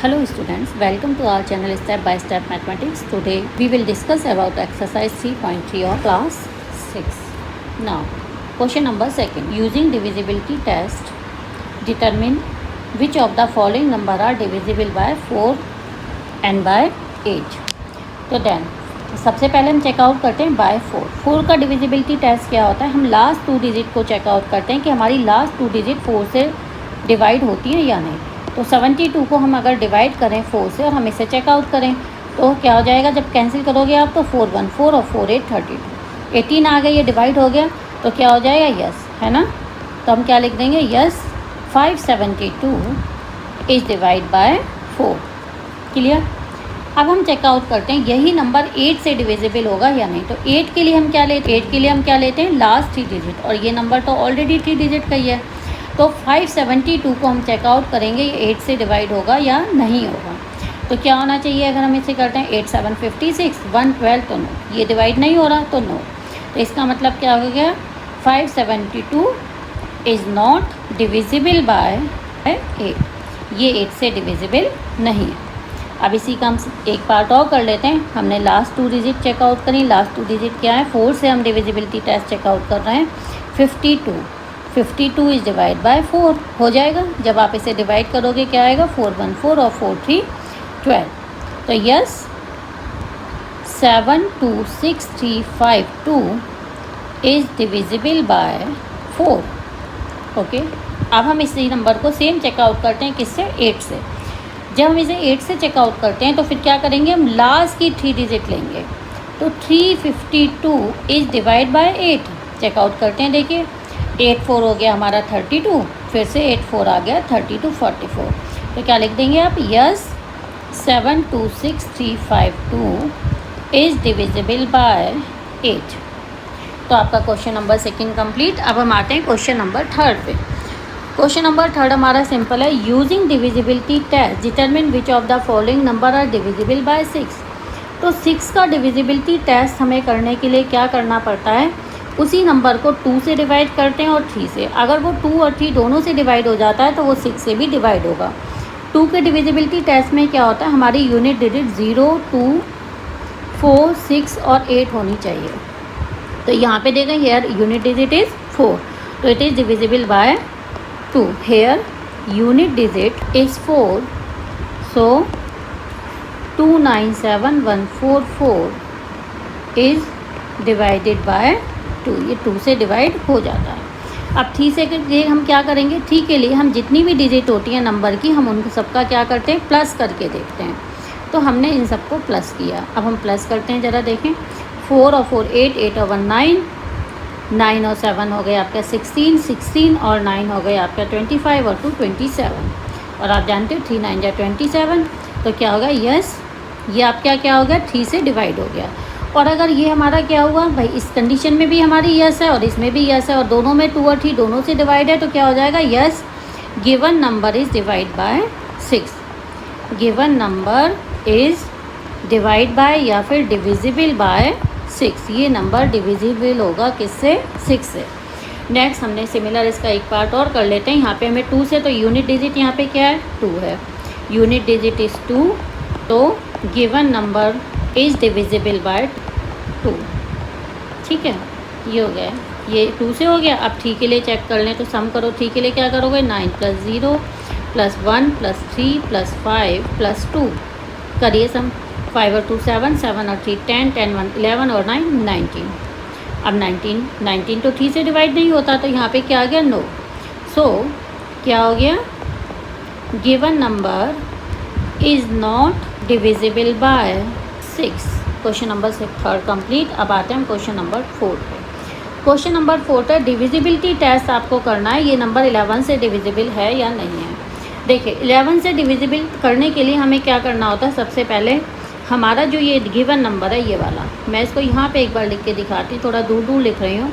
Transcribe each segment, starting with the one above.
Hello students, welcome to our channel Step by Step Mathematics. Today we will discuss about exercise 3.3 of class 6. Now, question number 2. Using divisibility test, determine which of the following number are divisible by 4 and by 8. तो then सबसे पहले हम checkout करते हैं bye 4 का divisibility test क्या होता है। हम लास्ट 2 डिजिट को चेकआउट करते हैं कि हमारी लास्ट 2 डिजिट 4 से डिवाइड होती है या नहीं। तो 72 को हम अगर डिवाइड करें 4 से और हम इसे चेकआउट करें तो क्या हो जाएगा, जब कैंसिल करोगे आप तो 4 1 4 और 4 8 32, 18 आ गया, ये डिवाइड हो गया तो क्या हो जाएगा, यस है ना। तो हम क्या लिख देंगे, yes 572 is divide bye 4। Clear. अब हम चेकआउट करते हैं यही नंबर 8 से डिविजिबल होगा या नहीं। तो 8 के लिए हम क्या लेते हैं लास्ट 3 डिजिट, और ये नंबर तो ऑलरेडी 3 डिजिट का ही है। तो 572 को हम चेकआउट करेंगे ये 8 से डिवाइड होगा या नहीं होगा। तो क्या होना चाहिए, अगर हम इसे करते हैं 8 7 56 112 तो नो, ये डिवाइड नहीं हो रहा तो नो। तो इसका मतलब क्या हो गया, 572 इज़ नॉट डिविजिबल बाय 8, ये 8 से डिविजिबल नहीं है। अब इसी का हम एक पार्ट और कर लेते हैं। हमने लास्ट 2 डिजिट चेकआउट करी। लास्ट 2 डिजिट क्या है, 4 से हम डिविजिबिलिटी टेस्ट चेकआउट कर रहे हैं। 52 इज़ डिवाइड बाय 4 हो जाएगा। जब आप इसे डिवाइड करोगे क्या आएगा, 4 1 4 और 4 3 12। तो yes 72652 is divisible bye 4। Okay. अब हम इसी नंबर को सेम चेकआउट करते हैं, किससे, 8 से। जब हम इसे 8 से चेकआउट करते हैं तो फिर क्या करेंगे, हम लास्ट की 3 डिजिट लेंगे। तो 352 इज़ डिवाइड बाय 8 चेकआउट करते हैं। देखिए 8 4 हो गया हमारा 32, फिर से 8 4 आ गया 32 44। तो क्या लिख देंगे आप, यस 72652 इज़ डिविजिबल बाय 8। तो आपका क्वेश्चन नंबर 2 कंप्लीट। अब हम आते हैं क्वेश्चन नंबर 3 पे। क्वेश्चन नंबर 3 हमारा सिंपल है। Using divisibility test determine which of the following number are divisible by 6। तो 6 का डिविजिबिलिटी टेस्ट हमें करने के लिए क्या करना पड़ता है, उसी नंबर को 2 से डिवाइड करते हैं और 3 से। अगर वो 2 और 3 दोनों से डिवाइड हो जाता है तो वो 6 से भी डिवाइड होगा। 2 के डिविजिबिलिटी टेस्ट में क्या होता है, हमारी यूनिट डिजिट 0 2 4 6 और 8 होनी चाहिए। तो यहाँ पे देखें, हेयर यूनिट डिजिट इज़ 4, तो it is divisible by 2। Here unit digit is 4, so 297144 is divided by 2। ये 2 से डिवाइड हो जाता है। अब 3 से हम क्या करेंगे, 3 के लिए हम जितनी भी डिजिट होती है नंबर की, हम उनको सबका क्या करते हैं, प्लस करके देखते हैं। तो हमने इन सबको प्लस किया। अब हम प्लस करते हैं, ज़रा देखें। 4 और 4 8, 8 और 1 9, 9 और 7 हो गए आपका 16, 16 और 9 हो गए आपका 25 और 2 27। और आप जानते हो 3 9 27। तो क्या होगा, यस ये आपका क्या हो गया, 3 से डिवाइड हो गया। और अगर ये हमारा क्या हुआ भाई, इस कंडीशन में भी हमारी यस है और इसमें भी यस है और दोनों में 2 और 3 दोनों से डिवाइड है, तो क्या हो जाएगा, yes given number is divide bye 6। Given number is divide bye या फिर डिविजिबल बाय 6। ये नंबर डिविजिबल होगा किससे, 6 से। नेक्स्ट हमने सिमिलर इसका एक पार्ट और कर लेते हैं। यहाँ पे हमें 2 से, तो यूनिट डिजिट यहाँ पे क्या है, 2 है। यूनिट डिजिट इज़ 2, तो given number is divisible by 2। ठीक है, ये हो गया, ये 2 से हो गया। अब 3 के लिए चेक कर लें, तो सम करो। 3 के लिए क्या करोगे, 9 + 0 + 1 + 3 + 5 + 2 करिए सम। 5 और 2 7, 7 और 3 10, 10 1 11 और 9 19। अब 19 तो 3 से डिवाइड नहीं होता, तो यहाँ पे क्या आ गया, नो। सो क्या हो गया, given number is not divisible by 6। Question number 3 complete. अब आते हैं हम क्वेश्चन नंबर 4 पे। क्वेश्चन नंबर 4 पे डिविजिबिलिटी टेस्ट आपको करना है, ये नंबर 11 से डिविजिबल है या नहीं है। देखिए 11 से डिविजिबल करने के लिए हमें क्या करना होता है, सबसे पहले हमारा जो ये गिवन नंबर है, ये वाला, मैं इसको यहाँ पे एक बार लिख के दिखाती हूँ, थोड़ा दूर दूर लिख रही हूँ।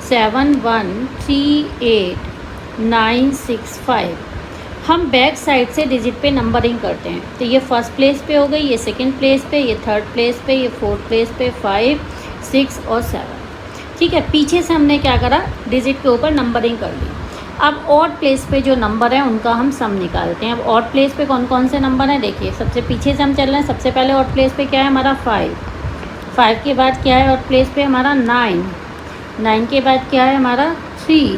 7138965 हम बैक साइड से डिजिट पे नंबरिंग करते हैं। तो ये फर्स्ट प्लेस पे हो गई, ये सेकंड प्लेस पे, ये थर्ड प्लेस पे, ये फोर्थ प्लेस पे, 5 6 और 7। ठीक है, पीछे से हमने क्या करा, डिजिट के ऊपर नंबरिंग कर ली। अब ऑड प्लेस पे जो नंबर है उनका हम सम निकालते हैं। अब ऑड प्लेस पे कौन कौन से नंबर हैं देखिए, सबसे पीछे से हम चल रहे हैं। सबसे पहले ऑड प्लेस पे क्या है हमारा 5, 5 के बाद क्या है ऑड प्लेस पे हमारा 9, 9 के बाद क्या है हमारा 3,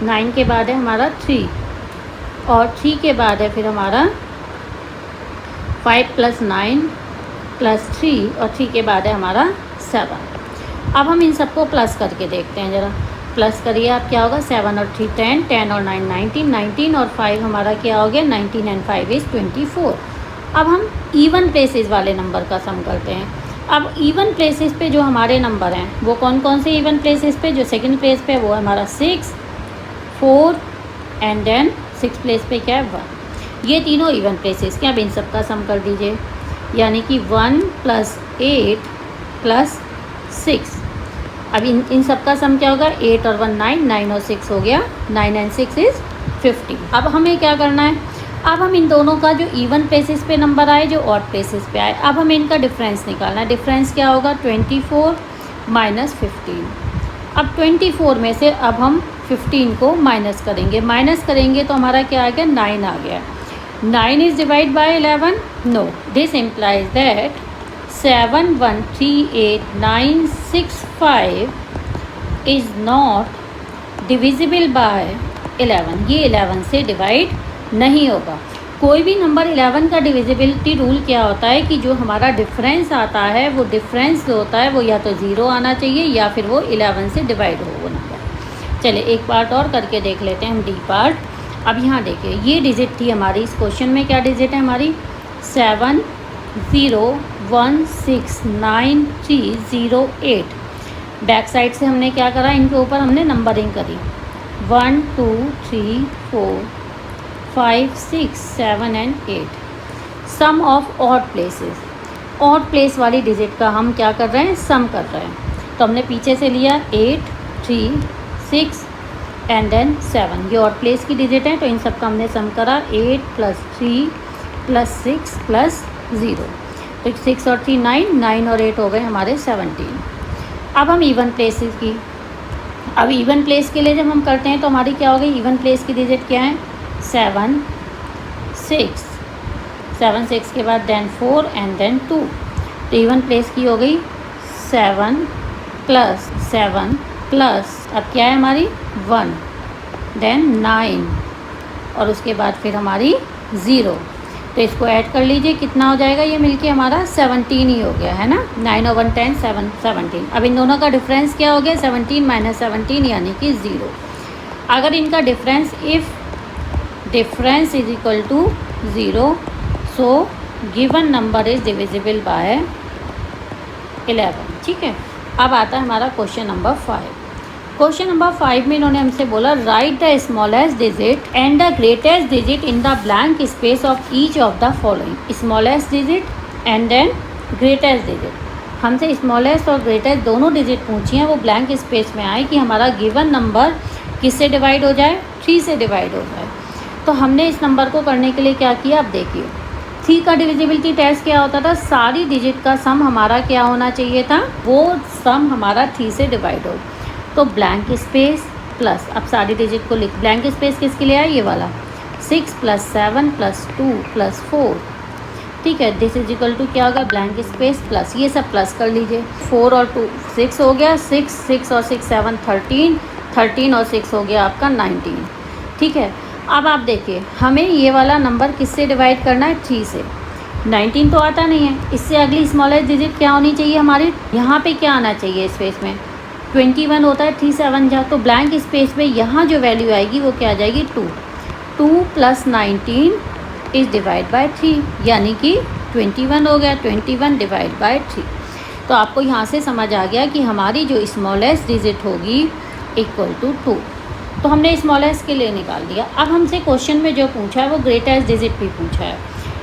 9 के बाद है हमारा 3, और 3 के बाद है फिर हमारा 5 + 9 + 3, और 3 के बाद है हमारा 7। अब हम इन सबको प्लस करके देखते हैं ज़रा। प्लस करिए आप, क्या होगा 7 और 3 10, 10 और 9 19, 19 और 5 हमारा क्या हो गया 19 एंड 5 इज़ 24। अब हम इवन प्लेसेस वाले नंबर का सम करते हैं। अब इवन प्लेसेस पे जो हमारे नंबर हैं वो कौन कौन से इवन प्लेसेस पे, जो सेकंड प्लेस पे वो है हमारा 6, 4 एंड देन 6 प्लेस पे क्या है 1। ये तीनों इवन प्लेसेस के। अब इन सब का सम कर दीजिए, यानी कि 1 + 8 + 6। अब इन सब का सम क्या होगा 8 और 1 9, 9 और 6 हो गया 9 एंड 6 इज़ 50। अब हमें क्या करना है, अब हम इन दोनों का जो इवन प्लेसेस पे नंबर आए, जो ऑड प्लेसेस पे आए, अब हमें इनका डिफरेंस निकालना है। डिफरेंस क्या होगा 24 - 15। अब 24 में से अब हम 15 को माइनस करेंगे तो हमारा क्या आ गया 9 आ गया। 9 is divide by 11, no, this implies that 7 1 3 8 9 6 5 is not divisible by 11। ये 11 से डिवाइड नहीं होगा। कोई भी नंबर 11 का डिविजिबिलिटी रूल क्या होता है कि जो हमारा डिफरेंस आता है वो डिफरेंस जो होता है वो या तो 0 आना चाहिए या फिर वो 11 से डिवाइड हो वो नंबर। चलिए एक पार्ट और करके देख लेते हैं हम, डी पार्ट। अब यहाँ देखिए ये डिजिट थी हमारी, इस क्वेश्चन में क्या डिजिट है हमारी 7 0 1 6 9 3 0 8। बैक साइड से हमने क्या करा, इनके ऊपर हमने नंबरिंग करी 1 2 3 4 5 6 7 and 8। Sum of odd places, odd place वाली डिजिट का हम क्या कर रहे हैं सम कर रहे हैं। तो हमने पीछे से लिया 8 3 6 एंड देन 7, ये ऑड प्लेस की डिजिट है तो इन सब का हमने सम करा 8 + 3 + 6 + 0। तो 6 और 3 9, 9 और 8 हो गए हमारे 17। अब हम इवन प्लेसेस की, अब इवन प्लेस के लिए जब हम करते हैं तो हमारी क्या हो गई, इवन प्लेस की डिजिट क्या है 7 6, 7 6 के बाद देन 4 एंड देन 2। तो इवन प्लेस की हो गई 7 + 7 प्लस, अब क्या है हमारी 1 देन 9 और उसके बाद फिर हमारी 0। तो इसको ऐड कर लीजिए, कितना हो जाएगा ये मिलके हमारा 17 ही हो गया है ना। 9 और 1 10 7 17। अब इन दोनों का डिफरेंस क्या हो गया 17 - 17 यानी कि 0। अगर इनका difference, if difference is equal to 0, so given number is divisible by 11। ठीक है, अब आता है हमारा क्वेश्चन नंबर 5। क्वेश्चन नंबर 5 में इन्होंने हमसे बोला write the smallest digit and the greatest digit in the blank space of each of the following. Smallest digit and then greatest digit. हमसे स्मॉलेस्ट और ग्रेटेस्ट दोनों डिजिट पूछी हैं, वो ब्लैंक स्पेस में आए कि हमारा गिवन नंबर किससे डिवाइड हो जाए 3 से डिवाइड हो जाए। तो हमने इस नंबर को करने के लिए क्या किया, अब देखिए 3 का डिविजिबिलिटी टेस्ट क्या होता था, सारी डिजिट का सम हमारा क्या होना चाहिए था, वो सम हमारा 3 से डिवाइड हो। तो ब्लैंक स्पेस प्लस, अब सारी डिजिट को लिख, ब्लैंक स्पेस किसके लिए आया ये वाला 6 + 7 + 2 + 4। ठीक है, दिस इज इक्वल टू क्या होगा ब्लैंक स्पेस प्लस, ये सब प्लस कर लीजिए। 4 और 2 6 हो गया, 6 और 6 7 13, 13 और 6 हो गया आपका 19। ठीक है, अब आप देखिए हमें ये वाला नंबर किससे डिवाइड करना है 3 से। 19 तो आता नहीं है, इससे अगली स्मॉलेस्ट डिजिट क्या होनी चाहिए हमारी, यहाँ पे क्या आना चाहिए स्पेस में 21 होता है 3 7 जा, तो ब्लैंक स्पेस में यहाँ जो वैल्यू आएगी वो क्या आ जाएगी 2 + 19 इज़ डिवाइड बाय 3 यानी कि 21 हो गया, 21 डिवाइड बाय 3। तो आपको यहाँ से समझ आ गया कि हमारी जो स्मॉलेस्ट डिजिट होगी इक्वल टू 2। तो हमने स्मॉलेस्ट के लिए निकाल दिया। अब हमसे क्वेश्चन में जो पूछा है वो ग्रेटेस्ट डिजिट भी पूछा है।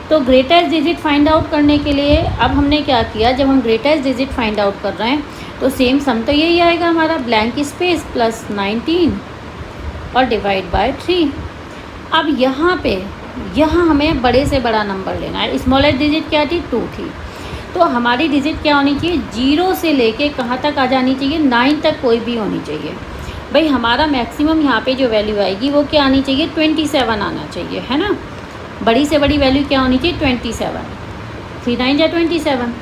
तो ग्रेटेस्ट डिजिट फाइंड आउट करने के लिए अब हमने क्या किया, जब हम ग्रेटेस्ट डिजिट फाइंड आउट कर रहे हैं तो सेम सम तो यही आएगा हमारा ब्लैंक स्पेस प्लस 19 और डिवाइड बाय 3। अब यहाँ हमें बड़े से बड़ा नंबर लेना है। स्मॉलेस्ट डिजिट क्या थी 2 थी, तो हमारी डिजिट क्या होनी चाहिए 0 से लेके कहाँ तक आ जानी चाहिए 9 तक कोई भी होनी चाहिए। भाई हमारा मैक्सिमम यहाँ पे जो वैल्यू आएगी वो क्या आनी चाहिए, 27 आना चाहिए, है ना। बड़ी से बड़ी वैल्यू क्या होनी चाहिए, 27। 3 9 या 27।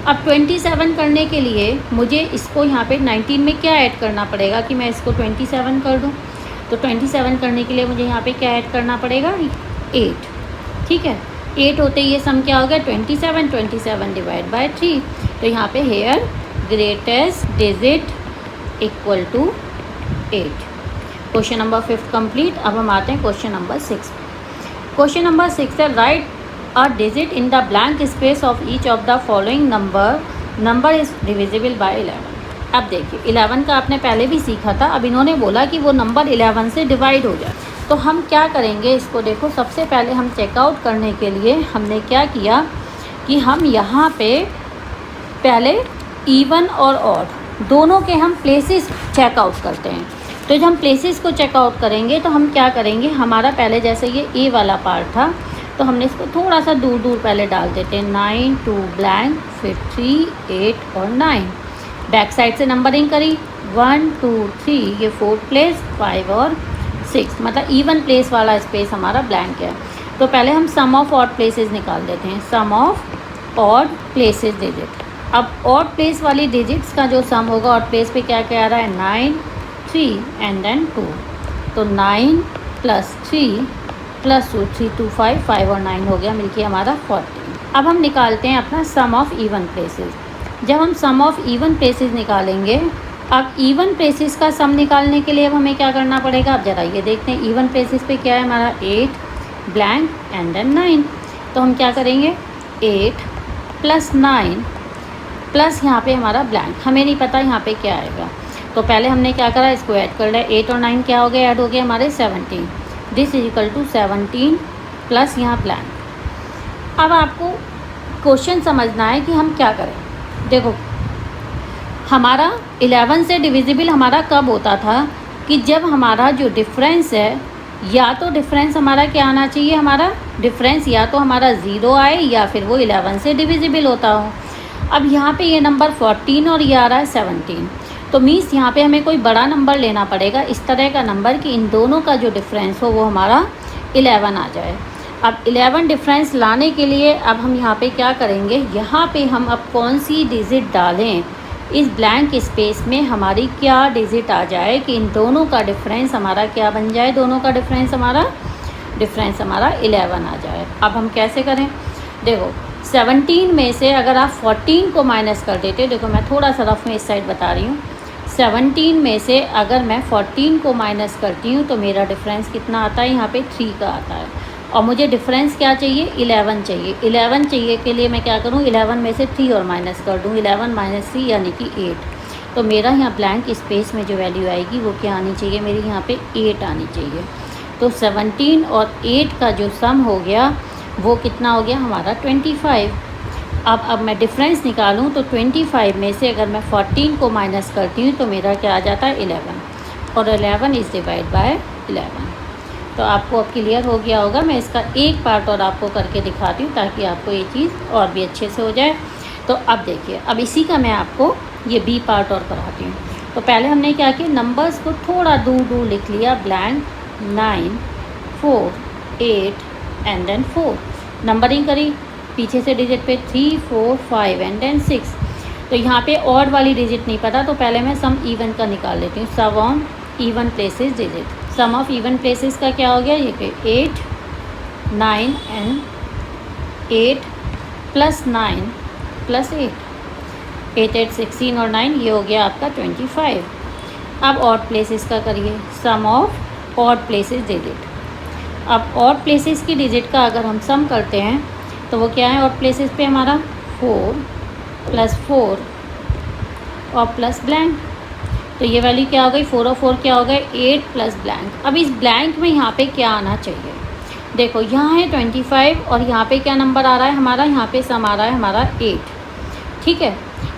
अब 27 करने के लिए मुझे इसको यहाँ पे 19 में क्या ऐड करना पड़ेगा कि मैं इसको 27 कर दूँ। तो 27 करने के लिए मुझे यहाँ पे क्या ऐड करना पड़ेगा, 8। ठीक है, 8 होते ही ये सम क्या हो गया, 27। 27 डिवाइड बाय 3। तो यहाँ पे here greatest digit equal to 8। Question number 5 complete. अब हम आते हैं क्वेश्चन नंबर 6। क्वेश्चन नंबर 6 है, right a digit in the blank space of each of the following number is divisible by 11। अब देखिए 11 का आपने पहले भी सीखा था, अब इन्होंने बोला कि वो नंबर 11 से डिवाइड हो जाए। तो हम क्या करेंगे इसको, देखो सबसे पहले हम चेकआउट करने के लिए हमने क्या किया कि हम यहाँ पे पहले इवन और ऑड दोनों के हम प्लेसेस चेकआउट करते हैं। तो जब हम प्लेसेस को चेकआउट करेंगे तो हम क्या करेंगे, हमारा पहले जैसे ये ए वाला पार्ट था तो हमने इसको थोड़ा सा दूर दूर पहले डाल देते हैं, 9 2 ब्लैंक, फिर 3 8 और 9। बैक साइड से नंबरिंग करी, 1 2 3, ये 4 प्लेस, 5 और 6, मतलब इवन प्लेस वाला स्पेस हमारा ब्लैंक है। तो पहले हम सम ऑफ ऑड प्लेसेस निकाल देते हैं, सम ऑफ ऑड प्लेसेस डिजिट। अब ऑड प्लेस वाली डिजिट्स का जो सम होगा, ऑड प्लेस पे क्या क्या आ रहा है, 9 3 एंड देन 2। तो 9 प्लस 3 प्लस 2, 3 2 5, 5 और 9 हो गया मिलके हमारा 14। अब हम निकालते हैं अपना सम ऑफ इवन प्लेसेस। जब हम सम ऑफ इवन प्लेसेस निकालेंगे, अब इवन प्लेसेस का सम निकालने के लिए अब हमें क्या करना पड़ेगा, अब ज़रा ये देखते हैं इवन प्लेसेस पे क्या है हमारा, 8 ब्लैंक एंड देन 9। तो हम क्या करेंगे, 8 प्लस 9 प्लस यहाँ पे हमारा ब्लैंक, हमें नहीं पता यहाँ पे क्या आएगा। तो पहले हमने क्या करा, इसको ऐड कर लिया, 8 और 9 क्या हो गया, ऐड हो गया हमारे 17। This is equal to 17 plus यहाँ ब्लैंक। अब आपको क्वेश्चन समझना है कि हम क्या करें। देखो हमारा 11 से डिविजिबल हमारा कब होता था कि जब हमारा जो डिफरेंस है, या तो डिफरेंस हमारा क्या आना चाहिए, हमारा डिफरेंस या तो हमारा 0 आए या फिर वो 11 से डिविजिबल होता हो। अब यहाँ पे ये नंबर 14 और ये आ रहा है 17, तो मीन्स यहाँ पे हमें कोई बड़ा नंबर लेना पड़ेगा, इस तरह का नंबर कि इन दोनों का जो डिफरेंस हो वो हमारा 11 आ जाए। अब 11 डिफरेंस लाने के लिए अब हम यहाँ पे क्या करेंगे, यहाँ पे हम अब कौन सी डिजिट डालें इस ब्लैंक स्पेस में, हमारी क्या डिजिट आ जाए कि इन दोनों का डिफरेंस हमारा क्या बन जाए, दोनों का डिफरेंस हमारा 11 आ जाए। अब हम कैसे करें, देखो 17 में से अगर आप 14 को माइनस कर देते, देखो मैं थोड़ा सा रफ में इस साइड बता रही हूँ, 17 में से अगर मैं 14 को माइनस करती हूँ तो मेरा डिफरेंस कितना आता है, यहाँ पे 3 का आता है। और मुझे डिफरेंस क्या चाहिए, 11 चाहिए। 11 चाहिए के लिए मैं क्या करूँ, 11 में से 3 और माइनस कर दूँ, 11 माइनस 3 यानी कि 8। तो मेरा यहाँ ब्लैंक स्पेस में जो वैल्यू आएगी वो क्या आनी चाहिए, मेरी यहाँ पे 8 आनी चाहिए। तो 17 और 8 का जो सम हो गया वो कितना हो गया हमारा 25। अब मैं डिफरेंस निकालूं तो 25 में से अगर मैं 14 को माइनस करती हूँ तो मेरा क्या आ जाता है 11, और 11 इज़ डिवाइड बाय 11। तो आपको अब क्लियर हो गया होगा। मैं इसका एक पार्ट और आपको करके दिखाती हूँ ताकि आपको ये चीज़ और भी अच्छे से हो जाए। तो अब देखिए, अब इसी का मैं आपको ये बी पार्ट और कराती हूँ। तो पहले हमने क्या किया, नंबर्स को थोड़ा दूर दूर लिख लिया, ब्लैंक 9 4 8 एंड देन 4, नंबरिंग करी पीछे से डिजिट पे 3 4 5 एंड देन 6। तो यहाँ पे ऑड वाली डिजिट नहीं पता तो पहले मैं सम इवन का निकाल लेती हूँ, sum of even places digit. Sum of even places का क्या हो गया, ये पे 8 9 एंड 8 प्लस 9 प्लस 8 8 16 और 9, ये हो गया आपका 25। अब ऑड प्लेसेस का करिए, सम ऑफ ऑड प्लेसेस डिजिट। अब ऑड प्लेसेस की डिजिट का अगर हम सम करते हैं तो वो क्या है, ऑड प्लेसेस पे हमारा 4 प्लस 4 और प्लस ब्लैंक। तो ये वैल्यू क्या हो गई, 4 और 4 क्या हो गए 8 प्लस ब्लैंक। अब इस ब्लैंक में यहाँ पे क्या आना चाहिए, देखो यहाँ है 25 और यहाँ पे क्या नंबर आ रहा है हमारा, यहाँ पे सम आ रहा है हमारा 8। ठीक है,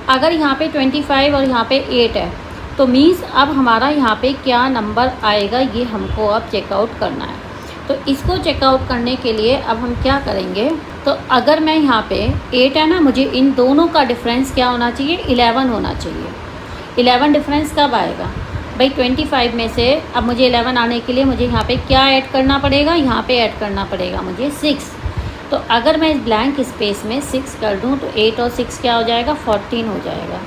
अगर यहाँ पे 25 और यहाँ पे 8 है तो मीन्स अब हमारा यहाँ पे क्या नंबर आएगा ये हमको अब चेकआउट करना है। तो इसको चेकआउट करने के लिए अब हम क्या करेंगे, तो अगर मैं यहाँ पे 8 है ना, मुझे इन दोनों का डिफरेंस क्या होना चाहिए 11 होना चाहिए। 11 डिफरेंस कब आएगा भाई 25 में से अब मुझे 11 आने के लिए मुझे यहाँ पे क्या ऐड करना पड़ेगा, यहाँ पे ऐड करना पड़ेगा मुझे 6। तो अगर मैं इस ब्लैंक स्पेस में 6 कर दूँ तो 8 और 6 क्या हो जाएगा, 14 हो जाएगा।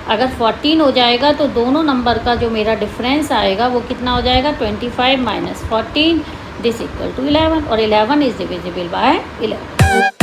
अगर 14 हो जाएगा तो दोनों नंबर का जो मेरा डिफरेंस आएगा वो कितना हो जाएगा, 25 - 14 दिस इक्वल टू 11, और 11 इज़ डिविजिबल बाय 11।